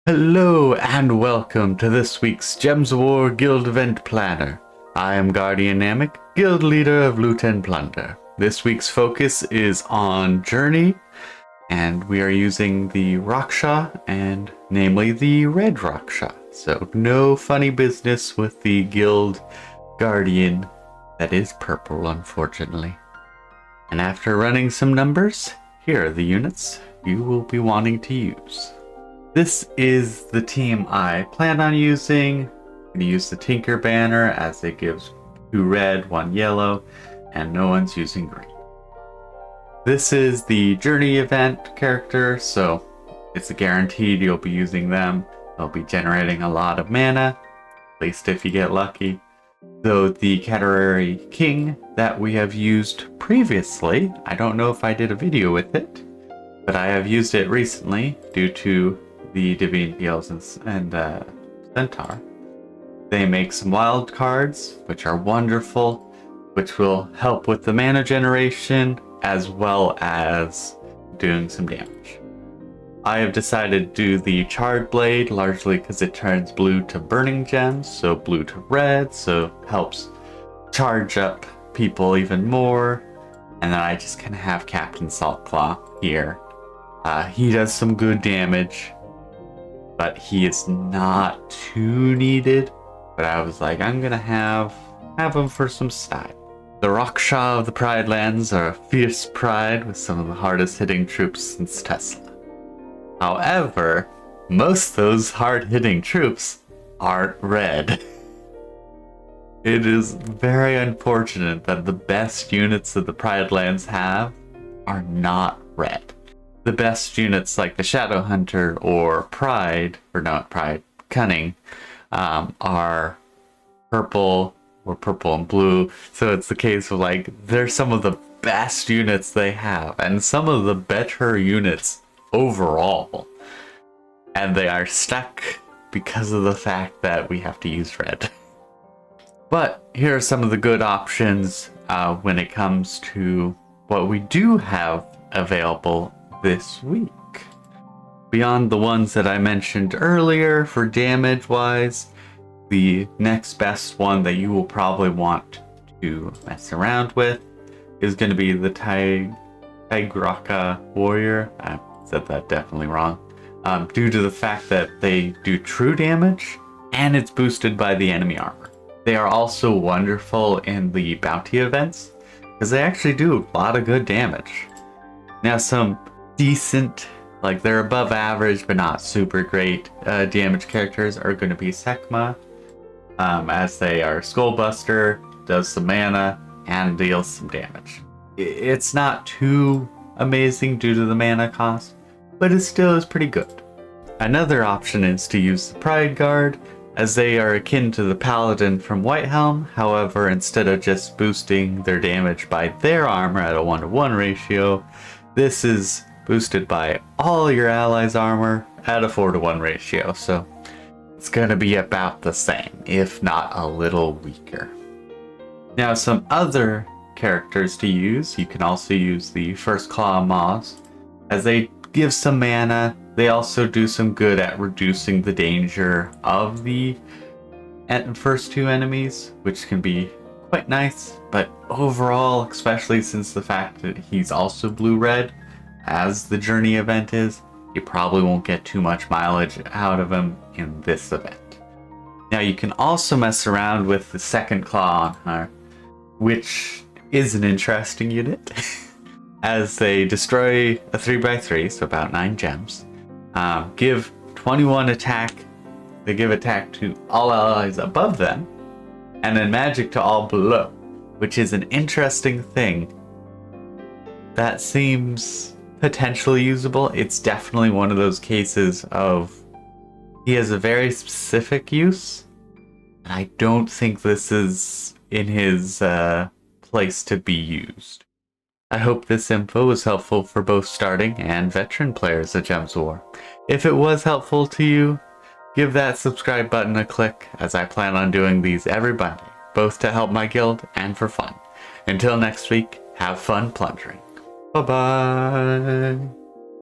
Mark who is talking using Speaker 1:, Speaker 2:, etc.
Speaker 1: Hello and welcome to this week's Gems of War Guild Event Planner. I am Guardian Namek, Guild Leader of Loot and Plunder. This week's focus is on Journey, and we are using the Raksha, and namely the Red Raksha. So no funny business with the Guild Guardian that is purple, unfortunately. And after running some numbers, here are the units you will be wanting to use. This is the team I plan on using. I'm going to use the Tinker banner as it gives 2 red, 1 yellow, and no one's using green. This is the Journey event character, so it's a guaranteed you'll be using them. They'll be generating a lot of mana, at least if you get lucky. Though the Caterary King that we have used previously, I don't know if I did a video with it, but I have used it recently due to the Divine Heals and Centaur. They make some wild cards, which are wonderful, which will help with the mana generation as well as doing some damage. I have decided to do the Charred Blade largely because it turns blue to burning gems, so blue to red, so helps charge up people even more. And then I just kind of have Captain Saltclaw here. He does some good damage, but he is not too needed. But I was like, I'm gonna have him for some style. The Raksha of the Pride Lands are a fierce pride with some of the hardest hitting troops since Tesla. However, most of those hard hitting troops aren't red. It is very unfortunate that the best units that the Pride Lands have are not red. The best units like the Shadow Hunter or Pride, or not Pride, Cunning, are purple or purple and blue. So it's the case of like, they're some of the best units they have and some of the better units overall. And they are stuck because of the fact that we have to use red. But here are some of the good options when it comes to what we do have available this week. Beyond the ones that I mentioned earlier for damage wise, the next best one that you will probably want to mess around with is going to be the Tigraka Warrior. I said that definitely wrong. Due to the fact that they do true damage and it's boosted by the enemy armor. They are also wonderful in the bounty events because they actually do a lot of good damage. Now some decent, like they're above average but not super great damage characters are going to be Sekma, as they are Skullbuster, does some mana, and deals some damage. It's not too amazing due to the mana cost, but it still is pretty good. Another option is to use the Pride Guard, as they are akin to the Paladin from Whitehelm. However, instead of just boosting their damage by their armor at a 1-to-1 ratio, this is boosted by all your allies' armor at a 4-to-1 ratio, so it's going to be about the same, if not a little weaker. Now, some other characters to use, you can also use the First Claw Maws, as they give some mana. They also do some good at reducing the danger of the first 2 enemies, which can be quite nice, but overall, especially since the fact that he's also blue-red, as the Journey event is, you probably won't get too much mileage out of him in this event. Now you can also mess around with the Second Claw on her, which is an interesting unit, as they destroy a 3x3, so about 9 gems, give 21 attack, they give attack to all allies above them, and then magic to all below, which is an interesting thing that seems potentially usable. It's definitely one of those cases of he has a very specific use, and I don't think this is in his place to be used. I hope this info was helpful for both starting and veteran players of Gems of War. If it was helpful to you, give that subscribe button a click, as I plan on doing these every Monday, both to help my guild and for fun. Until next week, have fun plundering. Bye-bye!